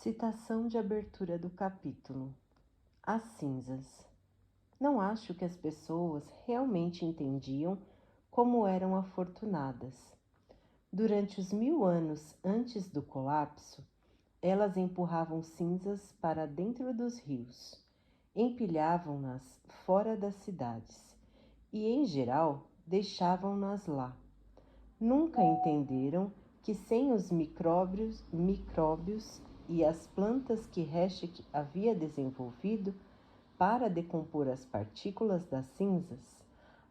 Citação de abertura do capítulo: As cinzas. Não acho que as pessoas realmente entendiam como eram afortunadas. Durante os 1000 anos antes do colapso, elas empurravam cinzas para dentro dos rios, empilhavam-nas fora das cidades e, em geral, deixavam-nas lá. Nunca entenderam que sem os micróbios e as plantas que Heschek havia desenvolvido para decompor as partículas das cinzas,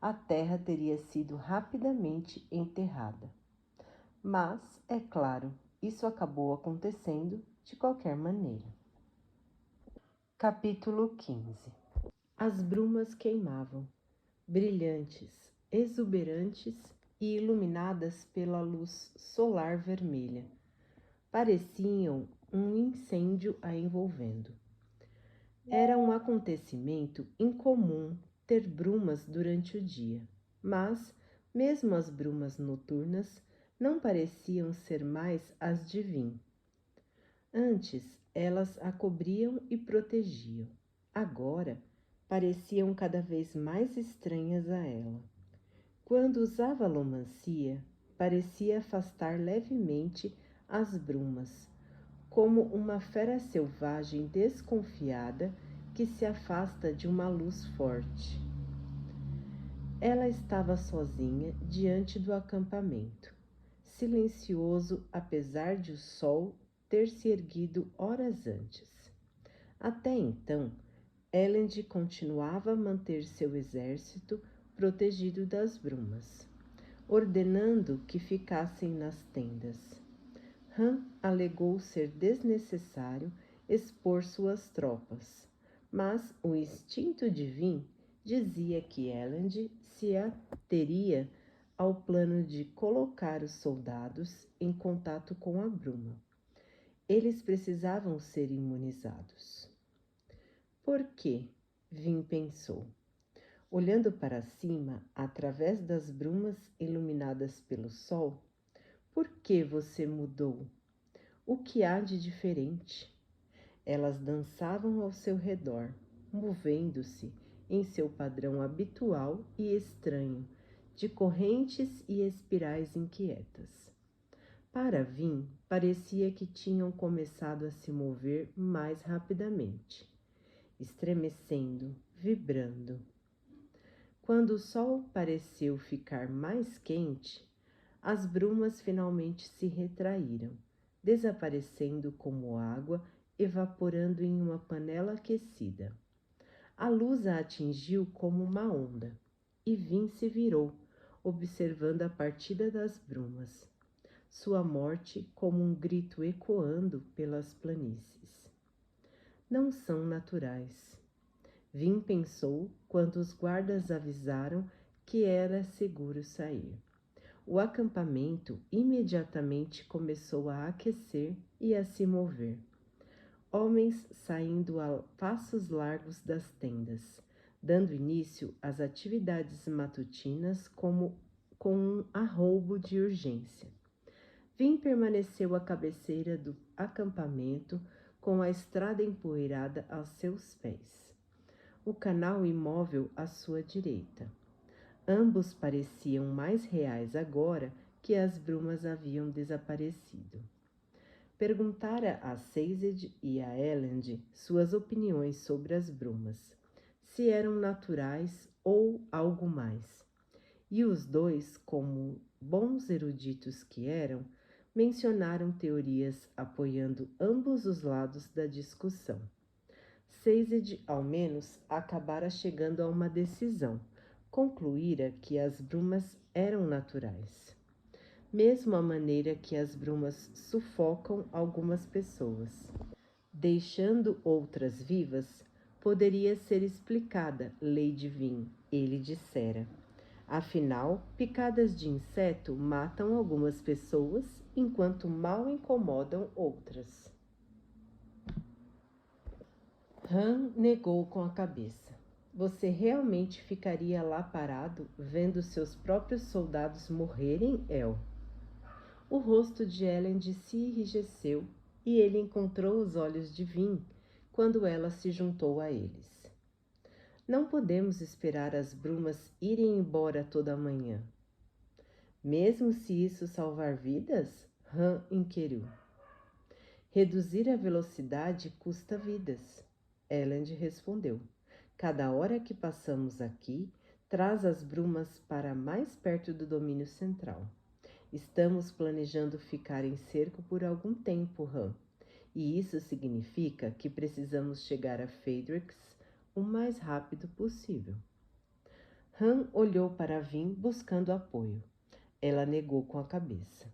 a Terra teria sido rapidamente enterrada. Mas, é claro, isso acabou acontecendo de qualquer maneira. Capítulo 15. As brumas queimavam, brilhantes, exuberantes e iluminadas pela luz solar vermelha. Pareciam um incêndio a envolvendo. Era um acontecimento incomum ter brumas durante o dia, mas, mesmo as brumas noturnas, não pareciam ser mais as de Vim. Antes, elas a cobriam e protegiam. Agora, pareciam cada vez mais estranhas a ela. Quando usava alomancia, parecia afastar levemente as brumas, como uma fera selvagem desconfiada que se afasta de uma luz forte. Ela estava sozinha diante do acampamento, silencioso apesar de o sol ter se erguido horas antes. Até então, Elend continuava a manter seu exército protegido das brumas, ordenando que ficassem nas tendas. Han alegou ser desnecessário expor suas tropas, mas o instinto de Vim dizia que Elend se ateria ao plano de colocar os soldados em contato com a bruma. Eles precisavam ser imunizados. Por quê? Vim pensou. Olhando para cima, através das brumas iluminadas pelo sol, por que você mudou? O que há de diferente? Elas dançavam ao seu redor, movendo-se em seu padrão habitual e estranho, de correntes e espirais inquietas. Para Vim, parecia que tinham começado a se mover mais rapidamente, estremecendo, vibrando. Quando o sol pareceu ficar mais quente, as brumas finalmente se retraíram, desaparecendo como água evaporando em uma panela aquecida. A luz a atingiu como uma onda, e Vim se virou, observando a partida das brumas. Sua morte como um grito ecoando pelas planícies. Não são naturais. Vim pensou quando os guardas avisaram que era seguro sair. O acampamento imediatamente começou a aquecer e a se mover. Homens saindo a passos largos das tendas, dando início às atividades matutinas com um arroubo de urgência. Vim permaneceu à cabeceira do acampamento com a estrada empoeirada aos seus pés. O canal imóvel à sua direita. Ambos pareciam mais reais agora que as brumas haviam desaparecido. Perguntara a Sazed e a Elend suas opiniões sobre as brumas, se eram naturais ou algo mais. E os dois, como bons eruditos que eram, mencionaram teorias apoiando ambos os lados da discussão. Sazed, ao menos, acabara chegando a uma decisão. Concluíra que as brumas eram naturais. Mesmo a maneira que as brumas sufocam algumas pessoas, deixando outras vivas, poderia ser explicada, lei divina, ele dissera. Afinal, picadas de inseto matam algumas pessoas, enquanto mal incomodam outras. Han negou com a cabeça. Você realmente ficaria lá parado, vendo seus próprios soldados morrerem, El? O rosto de Elend se enrijeceu e ele encontrou os olhos de Vin quando ela se juntou a eles. Não podemos esperar as brumas irem embora toda a manhã. Mesmo se isso salvar vidas? Han inquiriu. Reduzir a velocidade custa vidas. Elend respondeu. Cada hora que passamos aqui, traz as brumas para mais perto do domínio central. Estamos planejando ficar em cerco por algum tempo, Han. E isso significa que precisamos chegar a Phaedrix o mais rápido possível. Han olhou para Vin buscando apoio. Ela negou com a cabeça.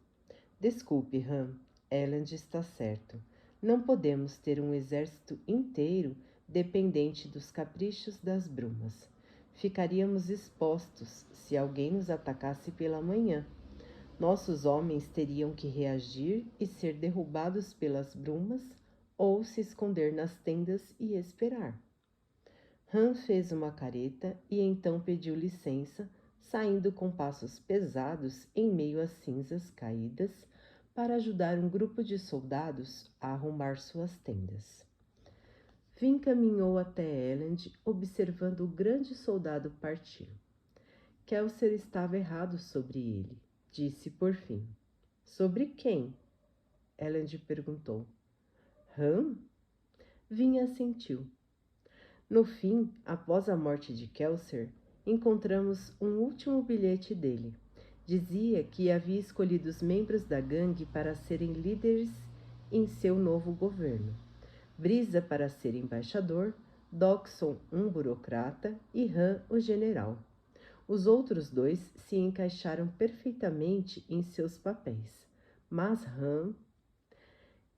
Desculpe, Han. Elend está certo. Não podemos ter um exército inteiro dependente dos caprichos das brumas. Ficaríamos expostos se alguém nos atacasse pela manhã. Nossos homens teriam que reagir e ser derrubados pelas brumas ou se esconder nas tendas e esperar. Han fez uma careta e então pediu licença, saindo com passos pesados em meio às cinzas caídas para ajudar um grupo de soldados a arrumar suas tendas. Vin caminhou até Elend, observando o grande soldado partir. Kelser estava errado sobre ele, disse por fim. Sobre quem? Elend perguntou. Han? Vin assentiu. No fim, após a morte de Kelser, encontramos um último bilhete dele. Dizia que havia escolhido os membros da gangue para serem líderes em seu novo governo. Brisa para ser embaixador, Doxon um burocrata e Han o general. Os outros dois se encaixaram perfeitamente em seus papéis, mas Han...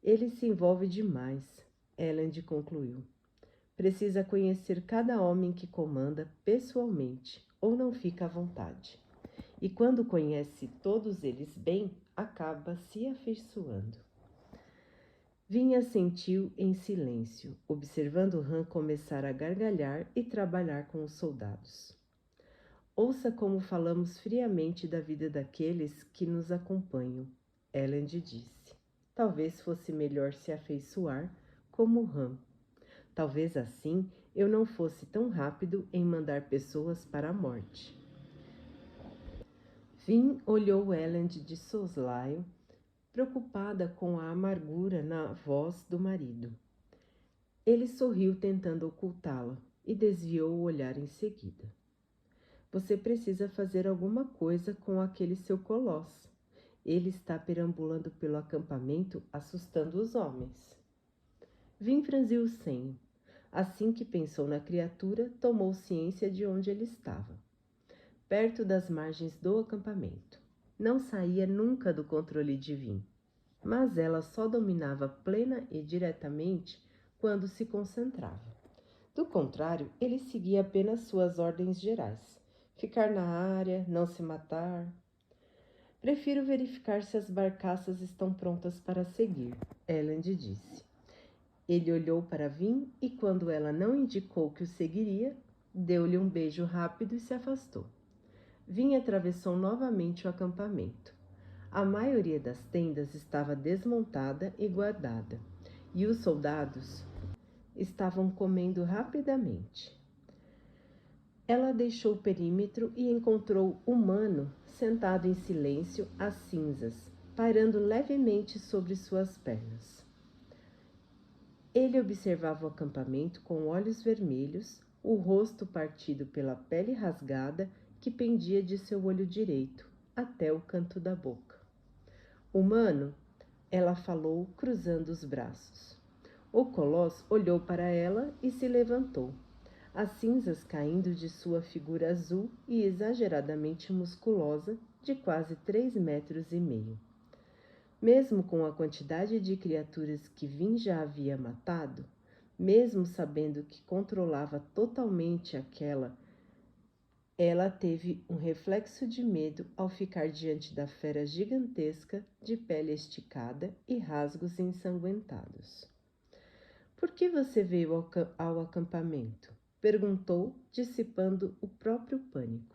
Ele se envolve demais, Elend concluiu. Precisa conhecer cada homem que comanda pessoalmente, ou não fica à vontade. E quando conhece todos eles bem, acaba se afeiçoando. Vinha assentiu em silêncio, observando Han começar a gargalhar e trabalhar com os soldados. Ouça como falamos friamente da vida daqueles que nos acompanham, Elend disse. Talvez fosse melhor se afeiçoar como Han. Talvez assim eu não fosse tão rápido em mandar pessoas para a morte. Vin olhou Elend de soslaio, preocupada com a amargura na voz do marido. Ele sorriu tentando ocultá-la e desviou o olhar em seguida. Você precisa fazer alguma coisa com aquele seu colosso. Ele está perambulando pelo acampamento, assustando os homens. Vin franziu o senho. Assim que pensou na criatura, tomou ciência de onde ele estava. Perto das margens do acampamento. Não saía nunca do controle de Vin, mas ela só dominava plena e diretamente quando se concentrava. Do contrário, ele seguia apenas suas ordens gerais. Ficar na área, não se matar. Prefiro verificar se as barcaças estão prontas para seguir, Elend disse. Ele olhou para Vin e, quando ela não indicou que o seguiria, deu-lhe um beijo rápido e se afastou. Vin atravessou novamente o acampamento. A maioria das tendas estava desmontada e guardada, e os soldados estavam comendo rapidamente. Ela deixou o perímetro e encontrou o humano sentado em silêncio às cinzas, pairando levemente sobre suas pernas. Ele observava o acampamento com olhos vermelhos, o rosto partido pela pele rasgada que pendia de seu olho direito até o canto da boca. Humano, ela falou, cruzando os braços. O colosso olhou para ela e se levantou, as cinzas caindo de sua figura azul e exageradamente musculosa de quase 3,5 metros. Mesmo com a quantidade de criaturas que Vin já havia matado, mesmo sabendo que controlava totalmente aquela, ela teve um reflexo de medo ao ficar diante da fera gigantesca de pele esticada e rasgos ensanguentados. Por que você veio ao acampamento? Perguntou, dissipando o próprio pânico.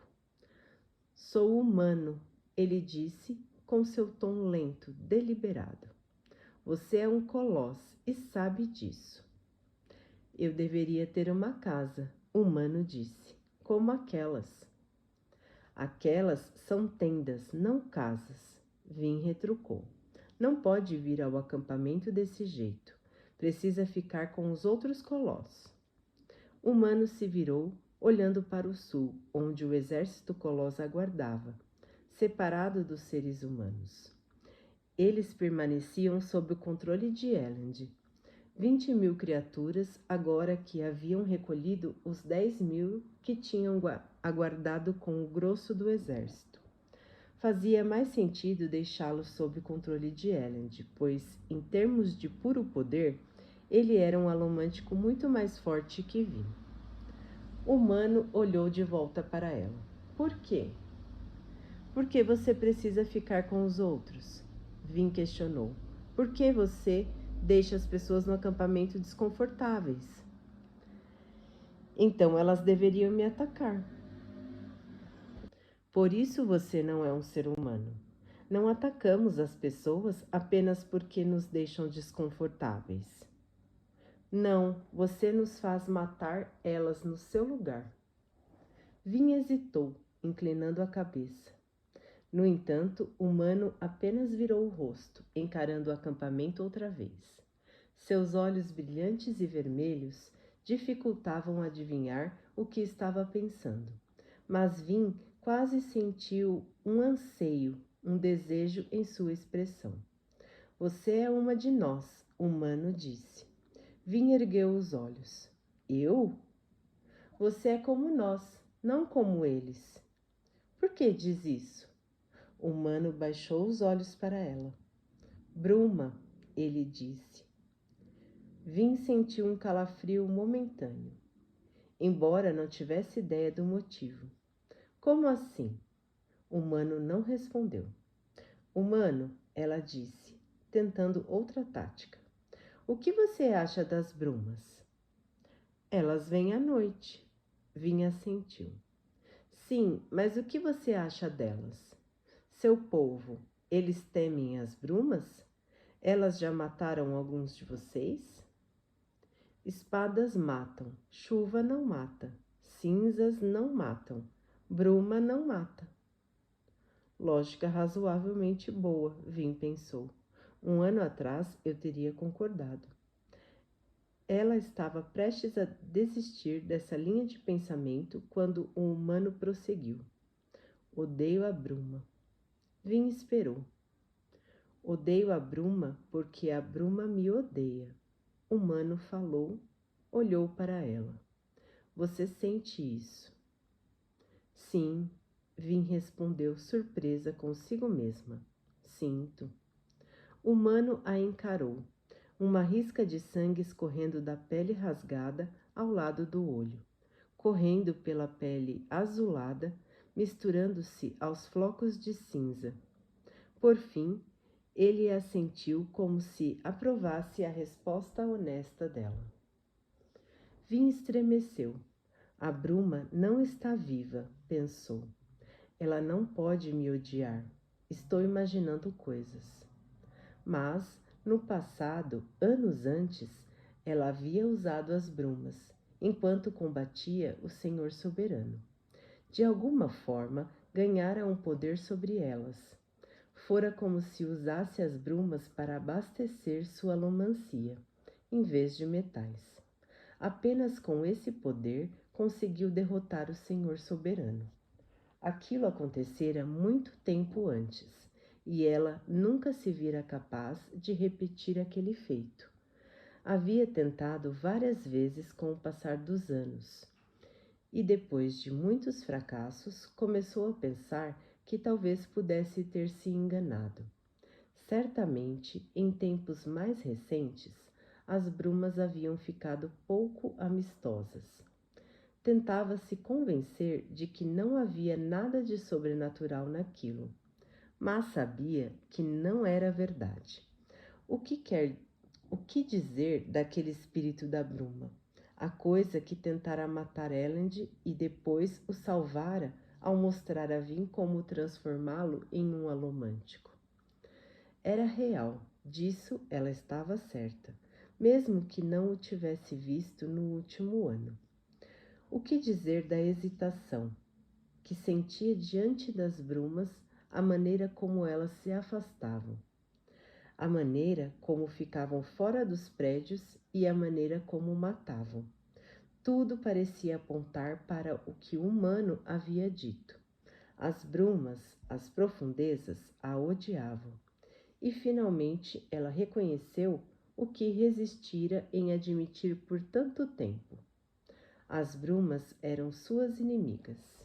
Sou humano, ele disse com seu tom lento, deliberado. Você é um Coloss e sabe disso. Eu deveria ter uma casa, o humano disse, como aquelas. Aquelas são tendas, não casas, Vin retrucou. Não pode vir ao acampamento desse jeito. Precisa ficar com os outros Colossos. O humano se virou, olhando para o sul, onde o exército Coloss aguardava, separado dos seres humanos. Eles permaneciam sob o controle de Elend. 20.000 criaturas, agora que haviam recolhido os 10.000 que tinham aguardado com o grosso do exército. Fazia mais sentido deixá-los sob o controle de Elend, pois, em termos de puro poder, ele era um alomântico muito mais forte que Vin. O humano olhou de volta para ela. Por quê? Por que você precisa ficar com os outros? Vin questionou. Por que você deixa as pessoas no acampamento desconfortáveis? Então elas deveriam me atacar. Por isso você não é um ser humano. Não atacamos as pessoas apenas porque nos deixam desconfortáveis. Não, você nos faz matar elas no seu lugar. Vin hesitou, inclinando a cabeça. No entanto, o humano apenas virou o rosto, encarando o acampamento outra vez. Seus olhos brilhantes e vermelhos dificultavam adivinhar o que estava pensando. Mas Vin quase sentiu um anseio, um desejo em sua expressão. Você é uma de nós, o humano disse. Vin ergueu os olhos. Eu? Você é como nós, não como eles. Por que diz isso? O humano baixou os olhos para ela. Bruma, ele disse. Vin sentiu um calafrio momentâneo, embora não tivesse ideia do motivo. Como assim? O humano não respondeu. Humano, ela disse, tentando outra tática. O que você acha das brumas? Elas vêm à noite. Vin assentiu. Sim, mas o que você acha delas? Seu povo, eles temem as brumas? Elas já mataram alguns de vocês? Espadas matam, chuva não mata, cinzas não matam, bruma não mata. Lógica razoavelmente boa, Vin pensou. 1 ano atrás eu teria concordado. Ela estava prestes a desistir dessa linha de pensamento quando o humano prosseguiu. Odeio a bruma. Vin esperou. Odeio a bruma porque a bruma me odeia. O humano falou, olhou para ela. Você sente isso? Sim, Vin respondeu surpresa consigo mesma. Sinto. O humano a encarou, uma risca de sangue escorrendo da pele rasgada ao lado do olho, correndo pela pele azulada, misturando-se aos flocos de cinza. Por fim, ele assentiu como se aprovasse a resposta honesta dela. Vin estremeceu. A bruma não está viva, pensou. Ela não pode me odiar. Estou imaginando coisas. Mas, no passado, anos antes, ela havia usado as brumas, enquanto combatia o Senhor Soberano. De alguma forma, ganhara um poder sobre elas. Fora como se usasse as brumas para abastecer sua alomancia, em vez de metais. Apenas com esse poder conseguiu derrotar o Senhor Soberano. Aquilo acontecera muito tempo antes, e ela nunca se vira capaz de repetir aquele feito. Havia tentado várias vezes com o passar dos anos, e depois de muitos fracassos, começou a pensar que talvez pudesse ter se enganado. Certamente, em tempos mais recentes, as brumas haviam ficado pouco amistosas. Tentava se convencer de que não havia nada de sobrenatural naquilo, mas sabia que não era verdade. O que dizer daquele espírito da bruma? A coisa que tentara matar Elend e depois o salvara ao mostrar a Vin como transformá-lo em um alomântico. Era real, Disso ela estava certa, mesmo que não o tivesse visto no último ano. O que dizer da hesitação que sentia diante das brumas, a maneira como elas se afastavam, a maneira como ficavam fora dos prédios e a maneira como matavam? Tudo parecia apontar para o que o humano havia dito. As brumas, as profundezas, a odiavam. E finalmente ela reconheceu o que resistira em admitir por tanto tempo. As brumas eram suas inimigas.